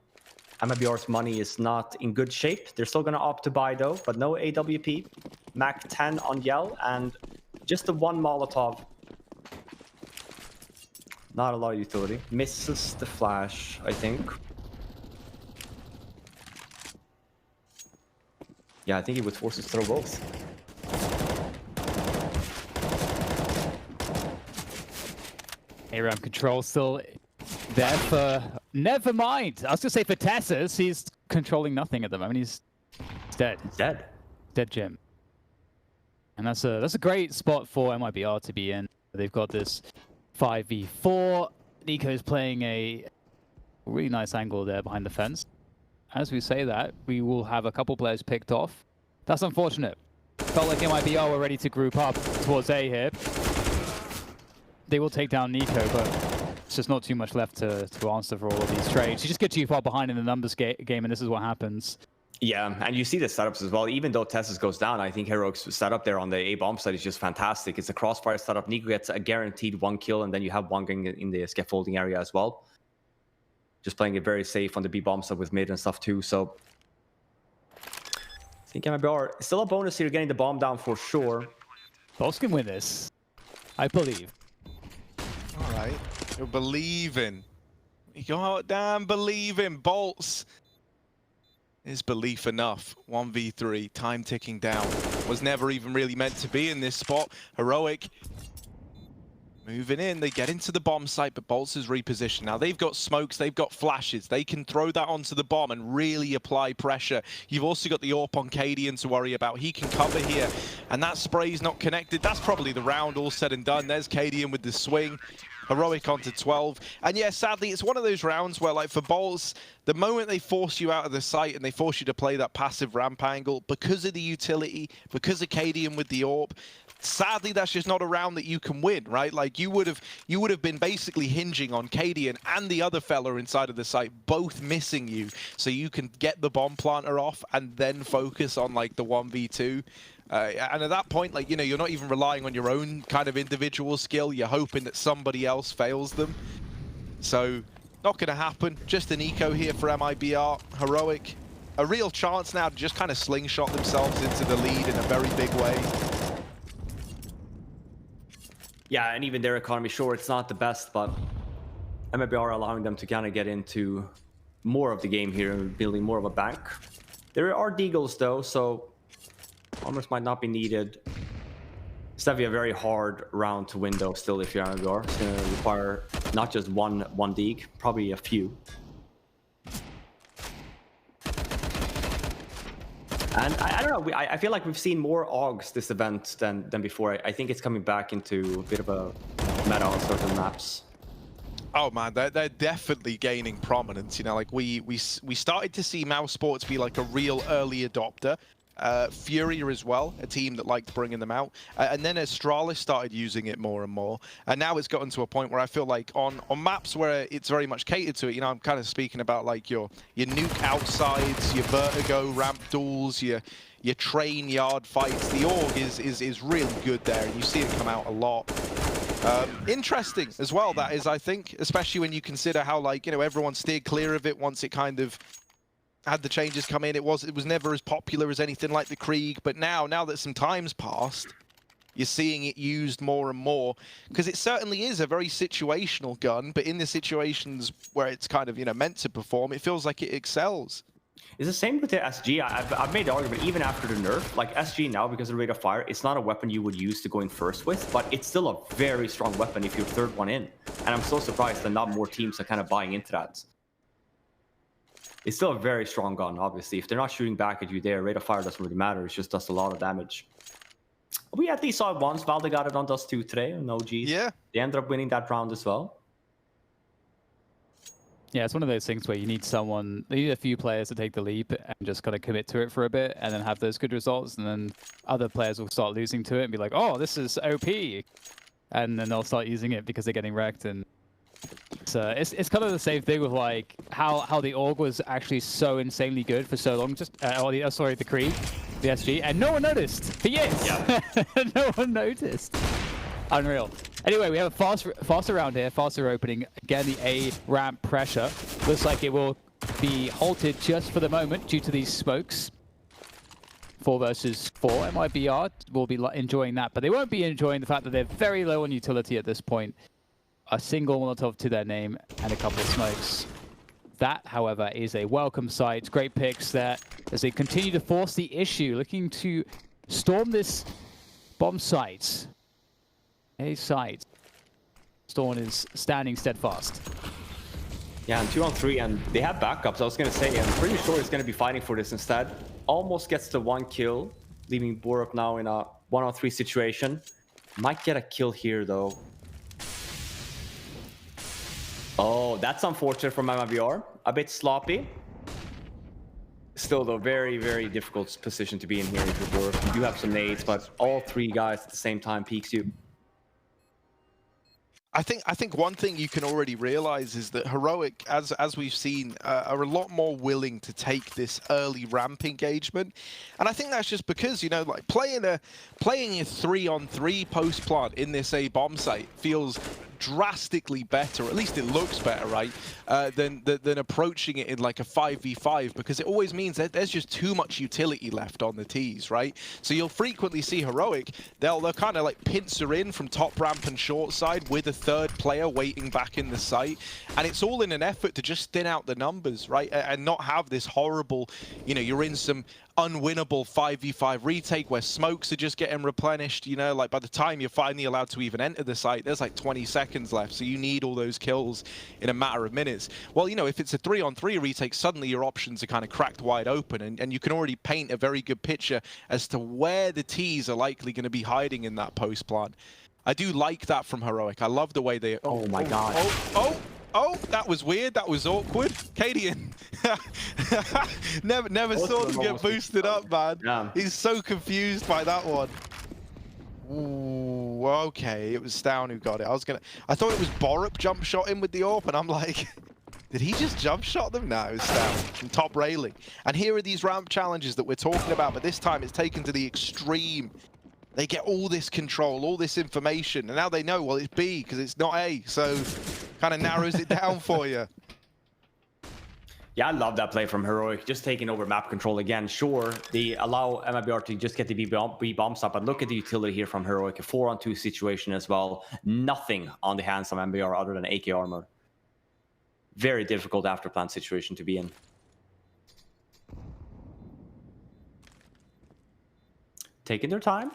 MIBR's money is not in good shape. They're still going to opt to buy though, but no AWP. Mac 10 on Yell, and just the one Molotov. Not a lot of utility. Misses the flash, I think. Yeah, I think he was forced to throw both. ARAM control still there for... Never mind. I was going to say for Tessez, he's controlling nothing at the moment. He's dead. Dead. Dead Jim. And that's a great spot for MIBR to be in. They've got this 5v4. Nico's playing a really nice angle there behind the fence. As we say that, we will have a couple players picked off. That's unfortunate. Felt like MIBR were ready to group up towards A here. They will take down Nico, but it's just not too much left to answer for all of these trades. You just get too far behind in the numbers game, and this is what happens. Yeah, and you see the setups as well. Even though Tessez goes down, I think Heroic's setup there on the A bomb side is just fantastic. It's a crossfire setup. Nico gets a guaranteed one kill, and then you have one going in the scaffolding area as well. Just playing it very safe on the B bomb side with mid and stuff too. So I think MIBR still a bonus here, getting the bomb down for sure. Bolts can win this, I believe. All right, you're believing. You goddamn believing, Bolts. Is belief enough? 1v3, time ticking down. Was never even really meant to be in this spot. Heroic moving in, they get into the bomb site, but Bolts is repositioned. Now they've got smokes, they've got flashes. They can throw that onto the bomb and really apply pressure. You've also got the AWP on Cadian to worry about. He can cover here, and that spray's not connected. That's probably the round all said and done. There's Cadian with the swing. Heroic onto 12. And yeah, sadly, it's one of those rounds where, like, for Bolts, the moment they force you out of the site and they force you to play that passive ramp angle, because of the utility, because of Cadian with the AWP, sadly, that's just not a round that you can win, right? Like, you would have been basically hinging on Cadian and the other fella inside of the site, both missing you, so you can get the bomb planter off and then focus on, like, the 1v2. And at that point, like, you know, you're not even relying on your own kind of individual skill. You're hoping that somebody else fails them. So, not going to happen. Just an eco here for MIBR. Heroic, a real chance now to just kind of slingshot themselves into the lead in a very big way. Yeah, and even their economy, sure, it's not the best, but MIBR allowing them to kind of get into more of the game here and building more of a bank. There are deagles, though, so armors might not be needed. It's definitely a very hard round to win though still if you're MIBR. It's going to require not just one dig, probably a few. And I don't know, I feel like we've seen more AUGs this event than before. I think it's coming back into a bit of a meta on certain maps. Oh man, they're definitely gaining prominence. You know, like we started to see Mouse Sports be like a real early adopter. Furia as well, a team that liked bringing them out, and then Astralis started using it more and more, and now it's gotten to a point where I feel like on maps where it's very much catered to it, you know, I'm kind of speaking about like your nuke outsides, your Vertigo ramp duels, your train yard fights. The org is really good there, and you see it come out a lot. Interesting as well, that is, I think, especially when you consider how, like, you know, everyone steered clear of it once it kind of had the changes come in. It was never as popular as anything like the Krieg, but now that some time's passed, you're seeing it used more and more, because it certainly is a very situational gun, but in the situations where it's kind of, you know, meant to perform, it feels like it excels. It's the same with the SG. I've made the argument, even after the nerf, like SG now, because of the rate of fire, it's not a weapon you would use to go in first with, but it's still a very strong weapon if you're third one in. And I'm so surprised that not more teams are kind of buying into that. It's still a very strong gun, obviously. If they're not shooting back at you there, rate of fire doesn't really matter. It just does a lot of damage. We at least saw it once. Valde got it on Dust 2 today, on OGs. Yeah. They ended up winning that round as well. Yeah, it's one of those things where you need a few players to take the leap and just kind of commit to it for a bit and then have those good results, and then other players will start losing to it and be like, oh, this is OP. And then they'll start using it because they're getting wrecked. And so it's kind of the same thing with like how the org was actually so insanely good for so long. Just the Krieg, the SG, and no one noticed for years. Yeah. No one noticed. Unreal. Anyway, we have a faster round here, faster opening. Again, the A ramp pressure looks like it will be halted just for the moment due to these smokes. 4 versus 4. MIBR will be enjoying that, but they won't be enjoying the fact that they're very low on utility at this point. A single Molotov to their name and a couple of smokes. That, however, is a welcome sight. Great picks there as they continue to force the issue, looking to storm this bomb site. A site. Storm is standing steadfast. Yeah, and 2 on 3, and they have backups. I was going to say, I'm pretty sure he's going to be fighting for this instead. Almost gets to 1 kill, leaving Borup now in a 1 on 3 situation. Might get a kill here, though. Oh, that's unfortunate from MIBR. A bit sloppy. Still, though, very, very difficult position to be in here if you're Borup. You do have some nades, but all 3 guys at the same time peeks you. I think one thing you can already realize is that Heroic, as we've seen, are a lot more willing to take this early ramp engagement, and I think that's just because, you know, like playing a 3-on-3 post plant in this A bomb site feels drastically better, at least it looks better, right, than approaching it in like a 5v5, because it always means that there's just too much utility left on the tees, right? So you'll frequently see Heroic, they'll kind of like pincer in from top ramp and short side with a third player waiting back in the site, and it's all in an effort to just thin out the numbers, right, and not have this horrible, you know, you're in some unwinnable 5v5 retake where smokes are just getting replenished, you know, like by the time you're finally allowed to even enter the site, there's like 20 seconds left, so you need all those kills in a matter of minutes. Well, you know, if it's a 3-on-3 retake, suddenly your options are kind of cracked wide open, and you can already paint a very good picture as to where the T's are likely going to be hiding in that post plant. I do like that from Heroic. I love the way they... Oh my god. Oh, that was weird. That was awkward. Cadian. never saw them get boosted up, man. Yeah. He's so confused by that one. Ooh, okay. It was Stown who got it. I thought it was Borup jump shot him with the AWP, and I'm like, did he just jump shot them? No, it was Stown from top railing. And here are these ramp challenges that we're talking about, but this time it's taken to the extreme. They get all this control, all this information, and now they know, well, it's B because it's not A, so kind of narrows it down for you. Yeah, I love that play from Heroic, just taking over map control again. Sure, they allow MIBR to just get the B bomb stop, but look at the utility here from Heroic, a 4-on-2 situation as well. Nothing on the hands of MIBR other than AK armor. Very difficult after plant situation to be in. Taking their time.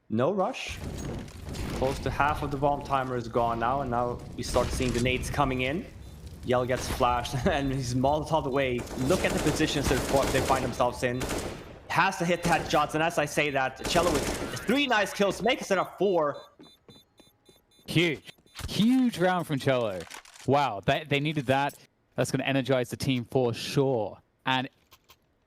No rush. Close to half of the bomb timer is gone now, and now we start seeing the nades coming in. Yell gets flashed, and he's Molotov away. Look at the positions they find themselves in. Has to hit headshots, and as I say that, Cello with 3 nice kills makes it a 4. Huge round from Cello. Wow, they needed that. That's going to energize the team for sure. And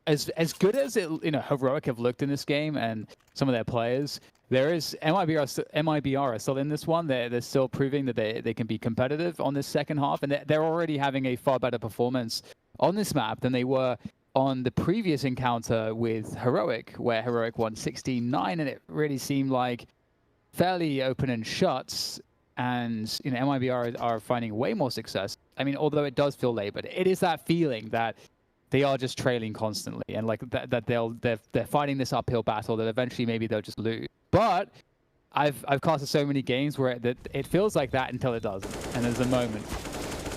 as good as Heroic have looked in this game and some of their players, there is MIBR are still in this one. They're still proving that they can be competitive on this second half, and they're already having a far better performance on this map than they were on the previous encounter with Heroic, where Heroic won 16-9, and it really seemed like fairly open and shut. And MIBR are finding way more success. I mean, although it does feel labored, it is that feeling that they are just trailing constantly, and like that they're fighting this uphill battle that eventually maybe they'll just lose. But I've casted so many games where it feels like that until it doesn't, and there's a moment.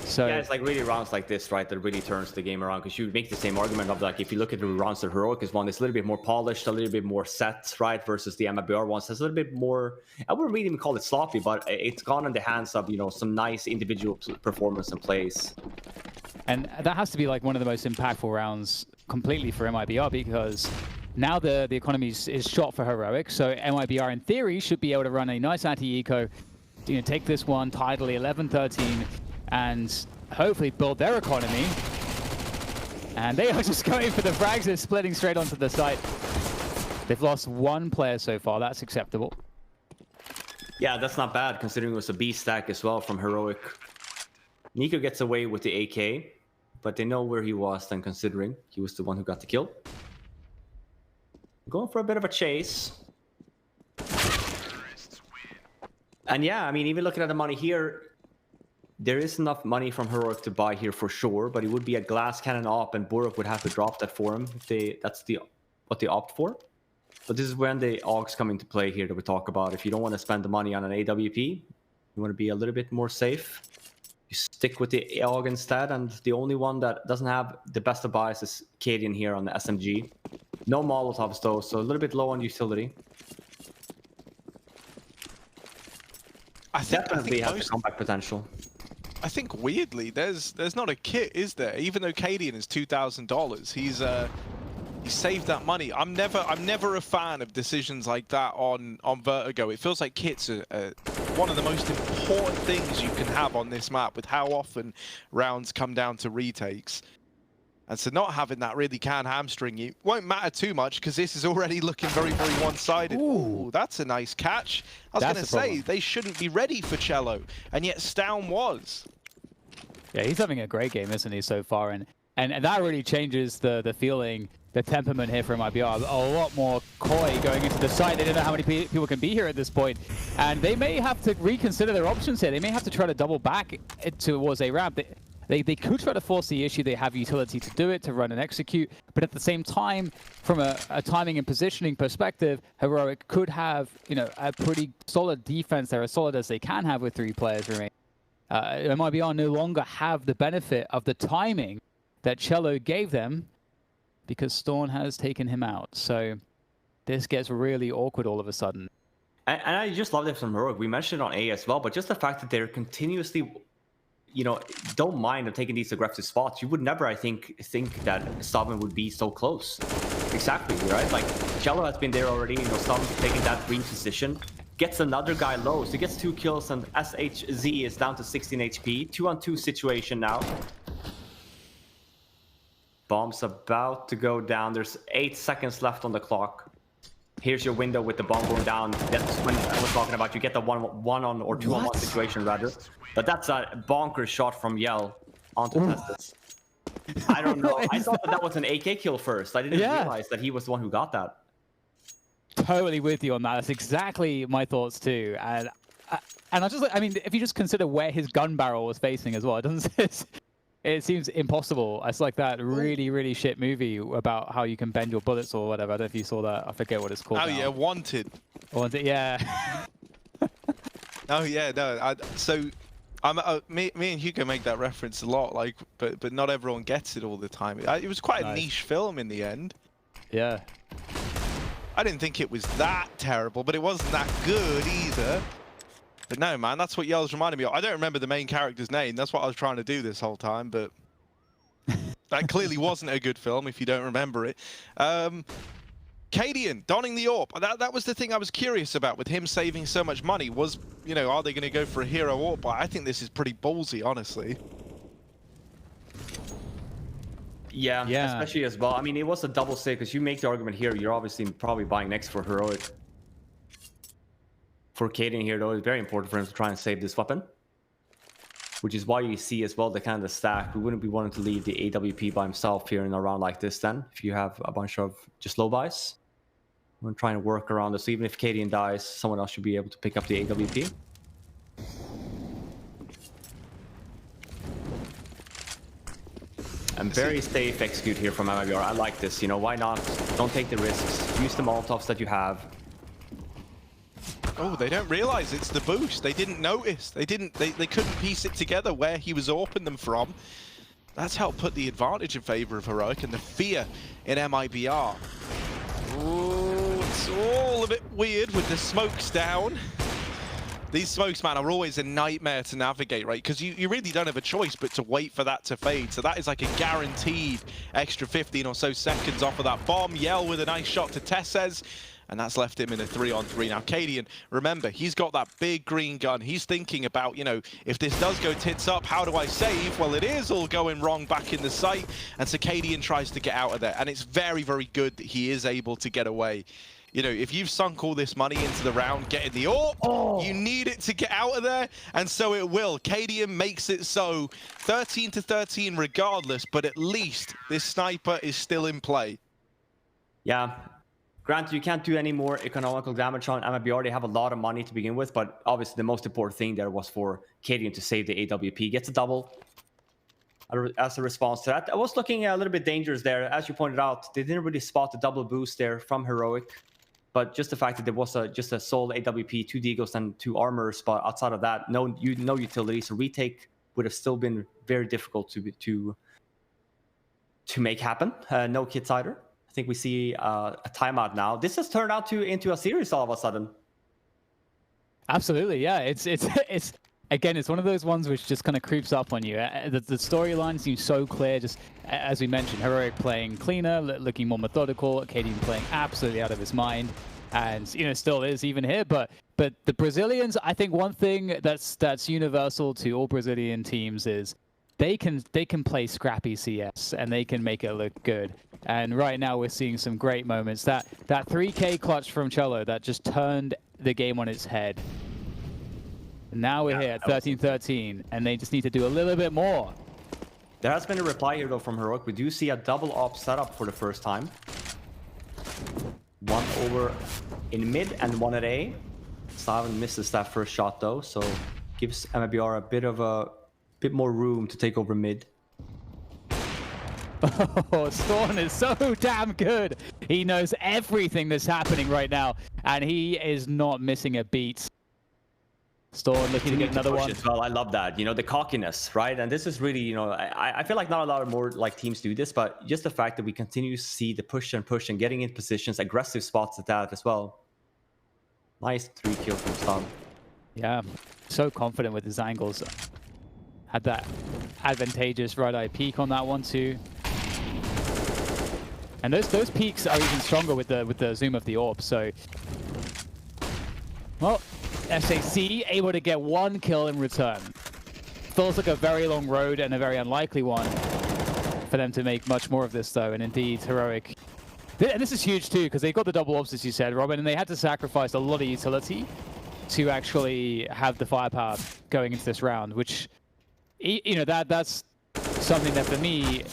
So yeah, it's like really rounds like this, right, that really turns the game around, because you make the same argument of like, if you look at the rounds that Heroic has won, it's a little bit more polished, a little bit more set, right, versus the MIBR ones. It's a little bit more, I wouldn't really even call it sloppy, but it's gone in the hands of, some nice individual performance and plays. And that has to be like one of the most impactful rounds completely for MIBR, because now the economy is shot for Heroic, so MIBR in theory should be able to run a nice anti-eco, take this one tidily 11-13, and hopefully build their economy. And they are just going for the frags. They're splitting straight onto the site. They've lost 1 player so far. That's acceptable. Yeah, that's not bad, considering it was a B stack as well from Heroic. Nico gets away with the AK, but they know where he was then, considering he was the one who got the kill. Going for a bit of a chase. And yeah, I mean, even looking at the money here, there is enough money from Heroic to buy here for sure, but it would be a glass cannon op, and Buruk would have to drop that for him if that's what they opt for. But this is when the AUGs come into play here that we talk about. If you don't want to spend the money on an AWP, you want to be a little bit more safe, you stick with the AUG instead, and the only one that doesn't have the best of buys is Cadian here on the SMG. No Molotovs though, so a little bit low on utility. Definitely has the comeback potential. I think weirdly, there's not a kit, is there? Even though Cadian is $2,000, he saved that money. I'm never a fan of decisions like that on Vertigo. It feels like kits are one of the most important things you can have on this map, with how often rounds come down to retakes. And so not having that really can hamstring you. Won't matter too much, because this is already looking very, very one-sided. Ooh, that's a nice catch. I was going to say, they shouldn't be ready for Cello, and yet Stown was. Yeah, he's having a great game, isn't he, so far? And that really changes the feeling, the temperament here from MIBR. A lot more coy going into the site. They don't know how many people can be here at this point. And they may have to reconsider their options here. They may have to try to double back towards a ramp. They could try to force the issue. They have utility to do it, to run and execute. But at the same time, from a timing and positioning perspective, Heroic could have, a pretty solid defense there, as solid as they can have with 3 players remaining. MIBR no longer have the benefit of the timing that Cello gave them, because Storm has taken him out. So this gets really awkward all of a sudden. And I just love this from Heroic. We mentioned it on A as well, but just the fact that they're continuously, don't mind taking these aggressive spots. You would never, I think that Stubborn would be so close. Exactly, right? Like, Cello has been there already, Stubborn taking that green position. Gets another guy low, so he gets 2 kills, and SHZ is down to 16 HP. 2-on-2 situation now. Bomb's about to go down. There's 8 seconds left on the clock. Here's your window with the bomb going down. That's when I was talking about. You get the 1-on or 2-on-1 situation, rather. But that's a bonkers shot from Yell onto Testis. I don't know. I thought that was an AK kill first. I didn't realize that he was the one who got that. Totally with you on that. That's exactly my thoughts too. And I was just like, I mean, if you just consider where his gun barrel was facing as well, it seems impossible. It's like that really, really shit movie about how you can bend your bullets or whatever. I don't know if you saw that. I forget what it's called. Oh, now. yeah, Wanted. Wanted, yeah. Oh, yeah, no. Me and Hugo make that reference a lot, like, but not everyone gets it all the time. It was quite a niche film in the end. Yeah. I didn't think it was that terrible, but it wasn't that good either. But no, man, that's what Yell's reminded me of. I don't remember the main character's name. That's what I was trying to do this whole time, but that clearly wasn't a good film if you don't remember it. Cadian donning the AWP. That was the thing I was curious about with him saving so much money. Was, you know, are they going to go for a hero AWP? But I think this is pretty ballsy, honestly. Yeah, especially as well. I mean, it was a double save because you make the argument here. You're obviously probably buying next for heroic. For Cadian here, though, it's very important for him to try and save this weapon. Which is why you see as well the kind of stack. We wouldn't be wanting to leave the AWP by himself here in a round like this then. If you have a bunch of just low buys. We're trying to work around this. So even if Cadian dies, someone else should be able to pick up the AWP. And very safe execute here from MIBR. I like this. You know, why not? Don't take the risks. Use the Molotovs that you have. Oh, they don't realize it's the boost. They didn't notice. They couldn't piece it together where he was AWPing them from. That's helped put the advantage in favor of Heroic and the fear in MIBR. Ooh, it's all a bit weird with the smokes down. These smokes, man, are always a nightmare to navigate, right? Because you really don't have a choice but to wait for that to fade. So that is like a guaranteed extra 15 or so seconds off of that bomb. Yell with a nice shot to Tesses. And that's left him in a 3-on-3. Now, Cadian, remember, he's got that big green gun. He's thinking about, you know, if this does go tits up, how do I save? Well, it is all going wrong back in the site. And so Cadian tries to get out of there. And it's very, very good that he is able to get away. You know, if you've sunk all this money into the round, getting the AWP, you need it to get out of there. And so it will. Cadian makes it so 13-13 regardless, but at least this sniper is still in play. Yeah. Granted, you can't do any more economical damage on MIBR. They have a lot of money to begin with, but obviously the most important thing there was for Cadian to save the AWP. Gets a double as a response to that. I was looking a little bit dangerous there. As you pointed out, they didn't really spot the double boost there from Heroic, but just the fact that there was just a sole AWP, 2 Deagles, and 2 armors, but outside of that, no utility. So retake would have still been very difficult to make happen. No kits either. I think we see a timeout now. This has turned out into a series all of a sudden. Absolutely, yeah. It's again, it's one of those ones which just kind of creeps up on you. The storyline seems so clear. Just as we mentioned, Heroic playing cleaner, looking more methodical. Cadian playing absolutely out of his mind, and you know still is even here. But the Brazilians, I think one thing that's universal to all Brazilian teams is they can play scrappy CS and they can make it look good. And right now we're seeing some great moments. That 3K clutch from Cello that just turned the game on its head. Now we're here at 13-13, and they just need to do a little bit more. There has been a reply here though from Heroic. We do see a double op setup for the first time. One over in mid and one at A. Saven misses that first shot though, so gives MIBR a bit more room to take over mid. Oh, Storm is so damn good. He knows everything that's happening right now, and he is not missing a beat. Storm looking to get another one. As well, I love that. You know, the cockiness, right? And this is really, you know, I feel like not a lot of more like teams do this, but just the fact that we continue to see the push and getting in positions, aggressive spots at that as well. Nice 3 kills from Storm. Yeah, so confident with his angles. Had that advantageous right-eye peek on that one too. And those peaks are even stronger with the zoom of the AWP. So, well, SAC able to get 1 kill in return. Feels like a very long road and a very unlikely one for them to make much more of this though. And indeed, Heroic. And this is huge too because they got the double ops as you said, Robin, and they had to sacrifice a lot of utility to actually have the firepower going into this round, which, you know, that's something that for me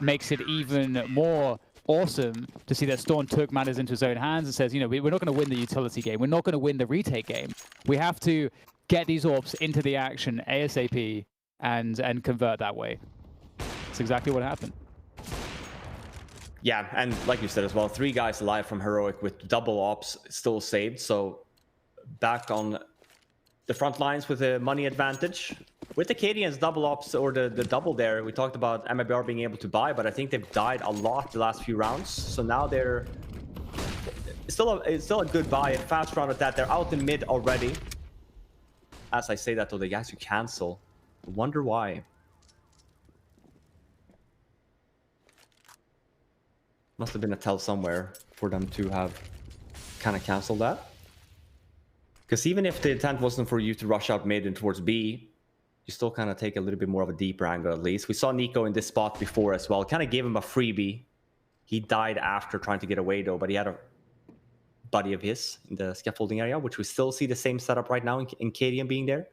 makes it even more awesome to see that Storm took matters into his own hands and says, you know, we're not going to win the utility game. We're not going to win the retake game. We have to get these AWPs into the action ASAP and convert that way. That's exactly what happened. Yeah, and like you said as well, 3 guys alive from Heroic with double ops still saved. So back on the front lines with a money advantage. With the Cadians double ops or the double there, we talked about MIBR being able to buy, but I think they've died a lot the last few rounds. So now they're it's still a good buy, a fast round at that. They're out in mid already. As I say that, though, they actually cancel. I wonder why. Must have been a tell somewhere for them to have kind of canceled that. Because even if the intent wasn't for you to rush out mid and towards B, you still kind of take a little bit more of a deeper angle at least. We saw Nico in this spot before as well. Kind of gave him a freebie. He died after trying to get away though, but he had a buddy of his in the scaffolding area, which we still see the same setup right now in Cadian being there.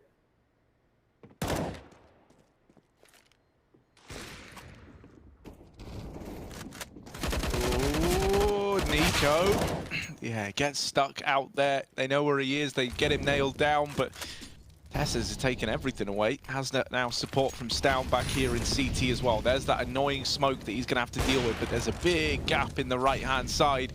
Ooh, Nico. Yeah, gets stuck out there. They know where he is. They get him nailed down, but Tessers has taken everything away. Has now support from Stown back here in CT as well. There's that annoying smoke that he's going to have to deal with, but there's a big gap in the right-hand side.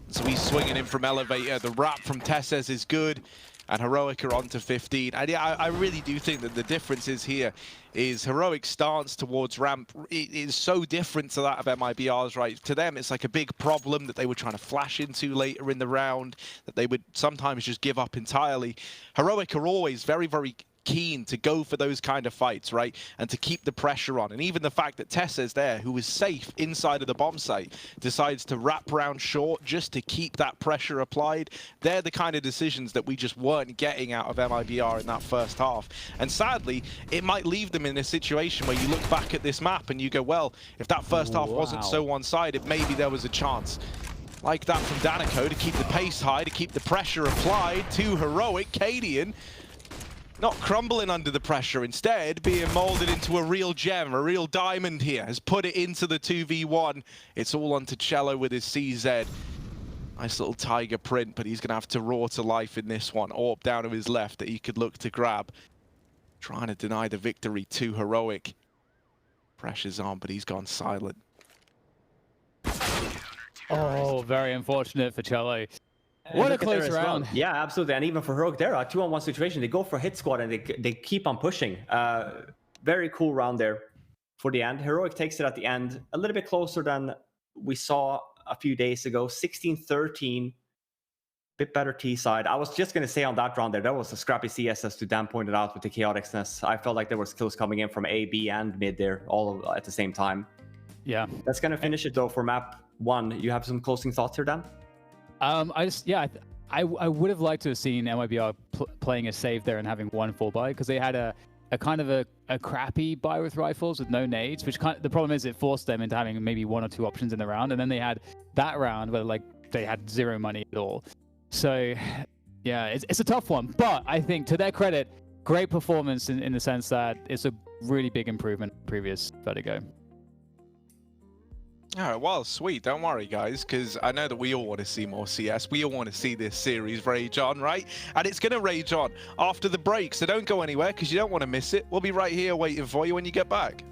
So he's swinging in from Elevator. The wrap from Tessers is good, and Heroic are on to 15. And yeah, I really do think that the difference is here is Heroic's stance towards ramp is so different to that of MIBR's, right? To them, it's like a big problem that they were trying to flash into later in the round, that they would sometimes just give up entirely. Heroic are always very, very keen to go for those kind of fights, right? And to keep the pressure on. And even the fact that Tessa's there, who is safe inside of the bomb site, decides to wrap around short just to keep that pressure applied. They're the kind of decisions that we just weren't getting out of MIBR in that first half. And sadly, it might leave them in a situation where you look back at this map and you go, well, if that first half wasn't so one-sided, maybe there was a chance. Like that from Danico to keep the pace high, to keep the pressure applied to Heroic. Cadian not crumbling under the pressure, instead being molded into a real gem, a real diamond here, has put it into the 2v1. It's all onto Cello with his CZ. Nice little tiger print, but he's going to have to roar to life in this one. Orb down to his left that he could look to grab. Trying to deny the victory to Heroic. Pressure's on, but he's gone silent. Oh, very unfortunate for Cello. What a close round. Well. Yeah, absolutely. And even for Heroic, they're a 2-on-1 situation. They go for hit squad and they keep on pushing. Very cool round there for the end. Heroic takes it at the end, a little bit closer than we saw a few days ago. 16-13, bit better T side. I was just going to say on that round there, that was a scrappy CS, as to Dan pointed out, with the chaoticness. I felt like there were kills coming in from A, B, and mid there, all at the same time. Yeah. That's going to finish it though for map 1. You have some closing thoughts here, Dan? I would have liked to have seen MIBR playing a save there and having one full buy, because they had a kind of a crappy buy with rifles with no nades, which the problem is it forced them into having maybe 1 or 2 options in the round, and then they had that round where like they had 0 money at all. So yeah, it's a tough one, but I think to their credit, great performance in the sense that it's a really big improvement from previous Vertigo. All right, well, sweet. Don't worry, guys, because I know that we all want to see more CS. We all want to see this series rage on, right? And it's going to rage on after the break, so don't go anywhere because you don't want to miss it. We'll be right here waiting for you when you get back.